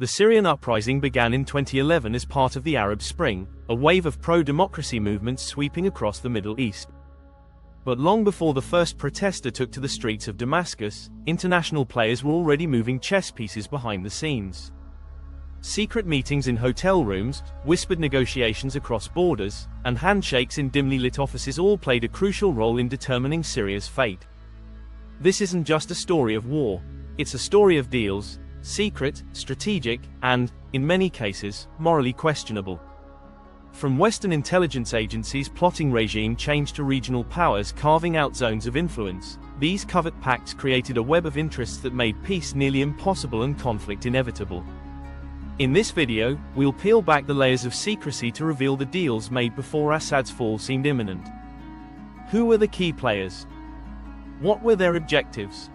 The Syrian uprising began in 2011 as part of the Arab Spring, a wave of pro-democracy movements sweeping across the Middle East. But long before the first protester took to the streets of Damascus, international players were already moving chess pieces behind the scenes. Secret meetings in hotel rooms, whispered negotiations across borders, and handshakes in dimly lit offices all played a crucial role in determining Syria's fate. This isn't just a story of war, it's a story of deals, secret, strategic, and, in many cases, morally questionable. From Western intelligence agencies plotting regime change to regional powers carving out zones of influence, these covert pacts created a web of interests that made peace nearly impossible and conflict inevitable. In this video, we'll peel back the layers of secrecy to reveal the deals made before Assad's fall seemed imminent. Who were the key players? What were their objectives?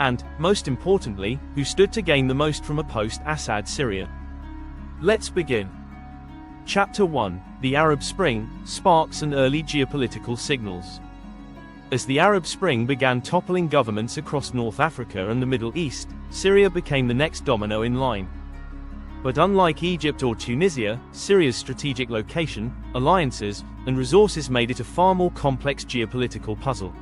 And, most importantly, who stood to gain the most from a post-Assad Syria? Let's begin. Chapter 1: The Arab Spring, Sparks and Early Geopolitical Signals. As the Arab Spring began toppling governments across North Africa and the Middle East, Syria became the next domino in line. But unlike Egypt or Tunisia, Syria's strategic location, alliances, and resources made it a far more complex geopolitical puzzle.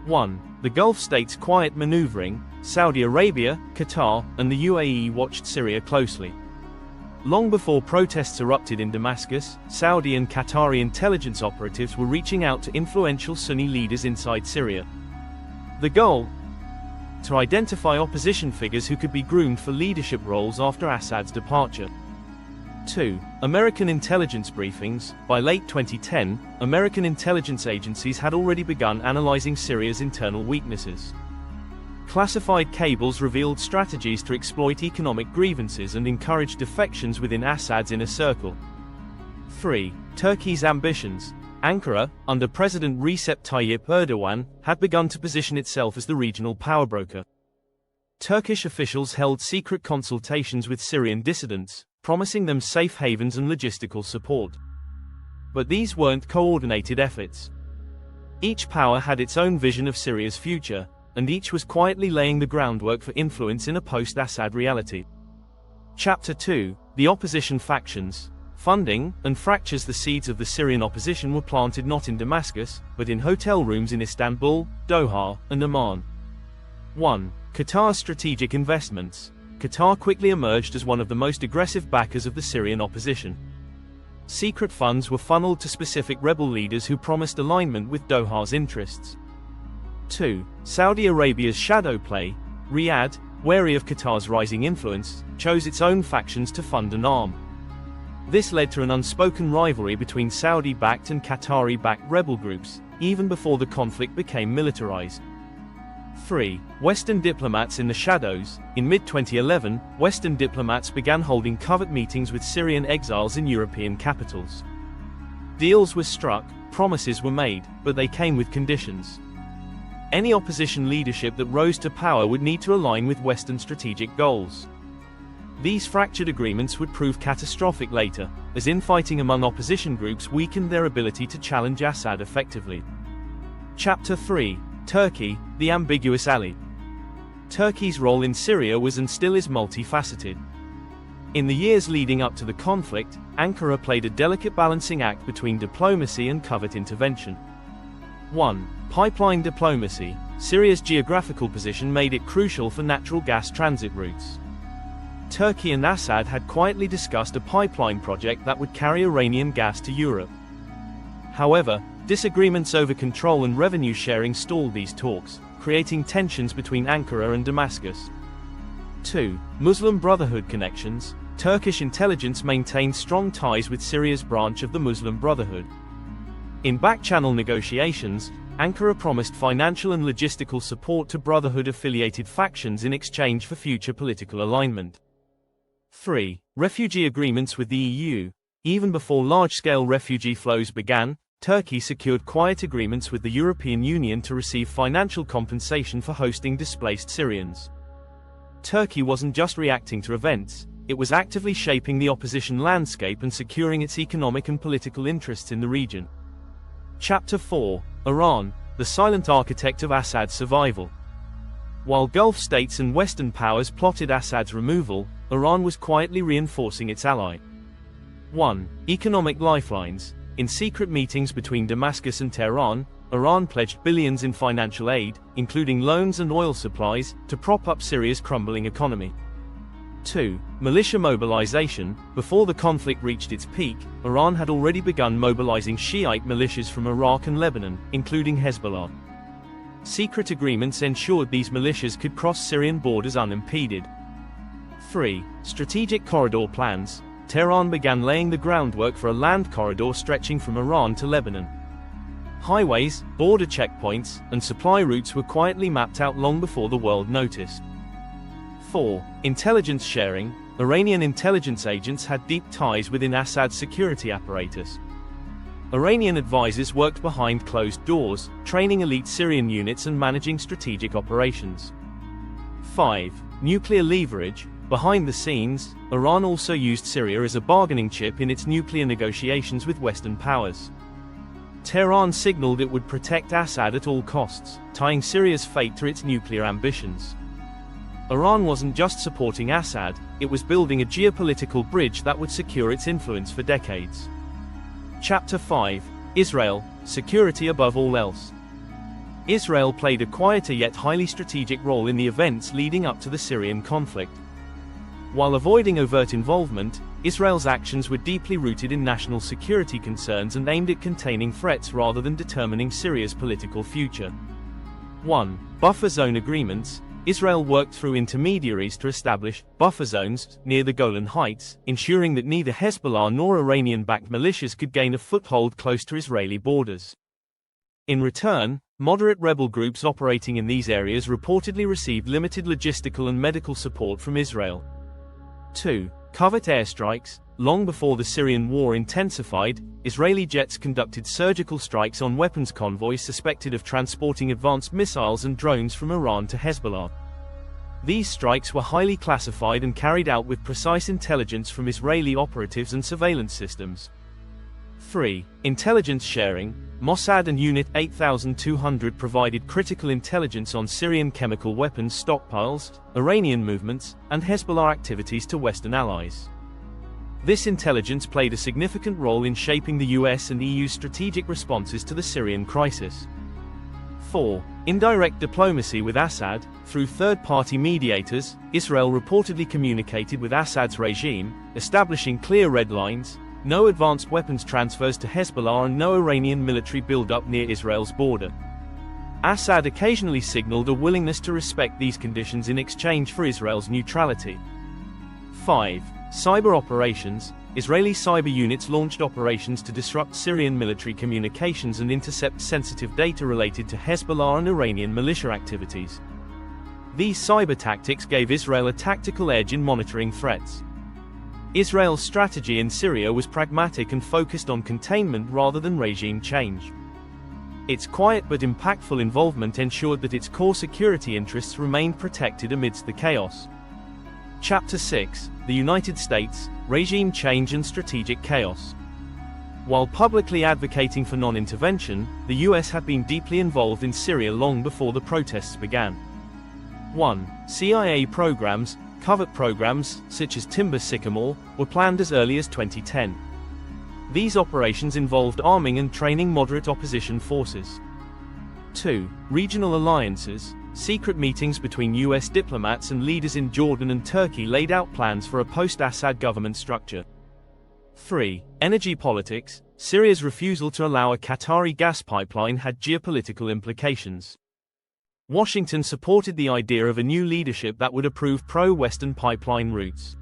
1. The Gulf states' quiet maneuvering. Saudi Arabia, Qatar, and the UAE watched Syria closely. Long before protests erupted in Damascus, Saudi and Qatari intelligence operatives were reaching out to influential Sunni leaders inside Syria. The goal? To identify opposition figures who could be groomed for leadership roles after Assad's departure. 2. American intelligence briefings. By late 2010, American intelligence agencies had already begun analyzing Syria's internal weaknesses. Classified cables revealed strategies to exploit economic grievances and encourage defections within Assad's inner circle. 3. Turkey's ambitions. Ankara, under President Recep Tayyip Erdogan, had begun to position itself as the regional power broker. Turkish officials held secret consultations with Syrian dissidents, promising them safe havens and logistical support. But these weren't coordinated efforts. Each power had its own vision of Syria's future, and each was quietly laying the groundwork for influence in a post-Assad reality. Chapter 2: The Opposition Factions. Funding and fractures. The seeds of the Syrian opposition were planted not in Damascus, but in hotel rooms in Istanbul, Doha, and Amman. 1. Qatar's strategic investments. Qatar quickly emerged as one of the most aggressive backers of the Syrian opposition. Secret funds were funneled to specific rebel leaders who promised alignment with Doha's interests. 2. Saudi Arabia's shadow play. Riyadh, wary of Qatar's rising influence, chose its own factions to fund and arm. This led to an unspoken rivalry between Saudi-backed and Qatari-backed rebel groups, even before the conflict became militarized. 3. Western diplomats in the shadows. In mid-2011, Western diplomats began holding covert meetings with Syrian exiles in European capitals. Deals were struck, promises were made, but they came with conditions. Any opposition leadership that rose to power would need to align with Western strategic goals. These fractured agreements would prove catastrophic later, as infighting among opposition groups weakened their ability to challenge Assad effectively. Chapter 3: Turkey, the ambiguous ally. Turkey's role in Syria was and still is multifaceted. In the years leading up to the conflict, Ankara played a delicate balancing act between diplomacy and covert intervention. 1. Pipeline diplomacy. Syria's geographical position made it crucial for natural gas transit routes. Turkey and Assad had quietly discussed a pipeline project that would carry Iranian gas to Europe. However, disagreements over control and revenue sharing stalled these talks, creating tensions between Ankara and Damascus. 2. Muslim Brotherhood connections. Turkish intelligence maintained strong ties with Syria's branch of the Muslim Brotherhood. In back-channel negotiations, Ankara promised financial and logistical support to Brotherhood-affiliated factions in exchange for future political alignment. 3. Refugee agreements with the EU. Even before large-scale refugee flows began, Turkey secured quiet agreements with the European Union to receive financial compensation for hosting displaced Syrians. Turkey wasn't just reacting to events, it was actively shaping the opposition landscape and securing its economic and political interests in the region. Chapter 4: Iran, the silent architect of Assad's survival. While Gulf states and Western powers plotted Assad's removal, Iran was quietly reinforcing its ally. 1. Economic lifelines. In secret meetings between Damascus and Tehran, Iran pledged billions in financial aid, including loans and oil supplies, to prop up Syria's crumbling economy. 2. Militia mobilization. Before the conflict reached its peak, Iran had already begun mobilizing Shiite militias from Iraq and Lebanon, including Hezbollah. Secret agreements ensured these militias could cross Syrian borders unimpeded. 3. Strategic corridor plans. Tehran began laying the groundwork for a land corridor stretching from Iran to Lebanon. Highways, border checkpoints, and supply routes were quietly mapped out long before the world noticed. 4. Intelligence sharing. Iranian intelligence agents had deep ties within Assad's security apparatus. Iranian advisors worked behind closed doors, training elite Syrian units and managing strategic operations. 5. Nuclear leverage. Behind the scenes, Iran also used Syria as a bargaining chip in its nuclear negotiations with Western powers. Tehran signaled it would protect Assad at all costs, tying Syria's fate to its nuclear ambitions. Iran wasn't just supporting Assad, it was building a geopolitical bridge that would secure its influence for decades. Chapter 5. Israel, security above all else. Israel played a quieter yet highly strategic role in the events leading up to the Syrian conflict. While avoiding overt involvement, Israel's actions were deeply rooted in national security concerns and aimed at containing threats rather than determining Syria's political future. 1. Buffer zone agreements. Israel worked through intermediaries to establish buffer zones near the Golan Heights, ensuring that neither Hezbollah nor Iranian-backed militias could gain a foothold close to Israeli borders. In return, moderate rebel groups operating in these areas reportedly received limited logistical and medical support from Israel. 2. Covert airstrikes. Long before the Syrian war intensified, Israeli jets conducted surgical strikes on weapons convoys suspected of transporting advanced missiles and drones from Iran to Hezbollah. These strikes were highly classified and carried out with precise intelligence from Israeli operatives and surveillance systems. 3. Intelligence sharing. Mossad and Unit 8200 provided critical intelligence on Syrian chemical weapons stockpiles, Iranian movements, and Hezbollah activities to Western allies. This intelligence played a significant role in shaping the US and EU's strategic responses to the Syrian crisis. 4. Indirect diplomacy with Assad. Through third-party mediators, Israel reportedly communicated with Assad's regime, establishing clear red lines: no advanced weapons transfers to Hezbollah and no Iranian military buildup near Israel's border. Assad occasionally signaled a willingness to respect these conditions in exchange for Israel's neutrality. 5. Cyber operations. Israeli cyber units launched operations to disrupt Syrian military communications and intercept sensitive data related to Hezbollah and Iranian militia activities. These cyber tactics gave Israel a tactical edge in monitoring threats. Israel's strategy in Syria was pragmatic and focused on containment rather than regime change. Its quiet but impactful involvement ensured that its core security interests remained protected amidst the chaos. Chapter 6. The United States, Regime Change and Strategic Chaos. While publicly advocating for non-intervention, the US had been deeply involved in Syria long before the protests began. 1. CIA programs. Covert programs, such as Timber Sycamore, were planned as early as 2010. These operations involved arming and training moderate opposition forces. 2. Regional alliances. Secret meetings between US diplomats and leaders in Jordan and Turkey laid out plans for a post-Assad government structure. 3. Energy politics. Syria's refusal to allow a Qatari gas pipeline had geopolitical implications. Washington supported the idea of a new leadership that would approve pro-Western pipeline routes.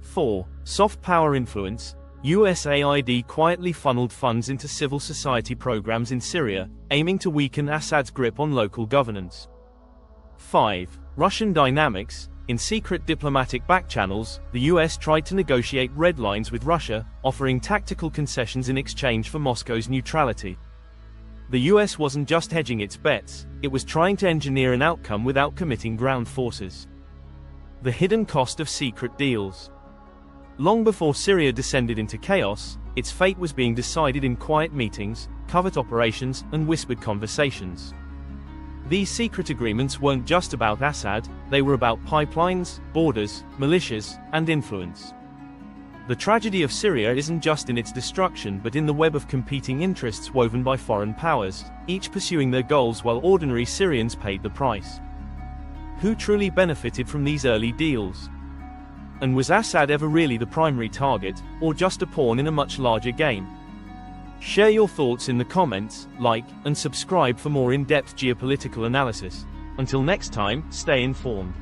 4. Soft power influence. USAID quietly funneled funds into civil society programs in Syria, aiming to weaken Assad's grip on local governance. 5. Russian dynamics. In secret diplomatic backchannels, the US tried to negotiate red lines with Russia, offering tactical concessions in exchange for Moscow's neutrality. The US wasn't just hedging its bets, it was trying to engineer an outcome without committing ground forces. The hidden cost of secret deals. Long before Syria descended into chaos, its fate was being decided in quiet meetings, covert operations, and whispered conversations. These secret agreements weren't just about Assad, they were about pipelines, borders, militias, and influence. The tragedy of Syria isn't just in its destruction but in the web of competing interests woven by foreign powers, each pursuing their goals while ordinary Syrians paid the price. Who truly benefited from these early deals? And was Assad ever really the primary target, or just a pawn in a much larger game? Share your thoughts in the comments, like, and subscribe for more in-depth geopolitical analysis. Until next time, stay informed.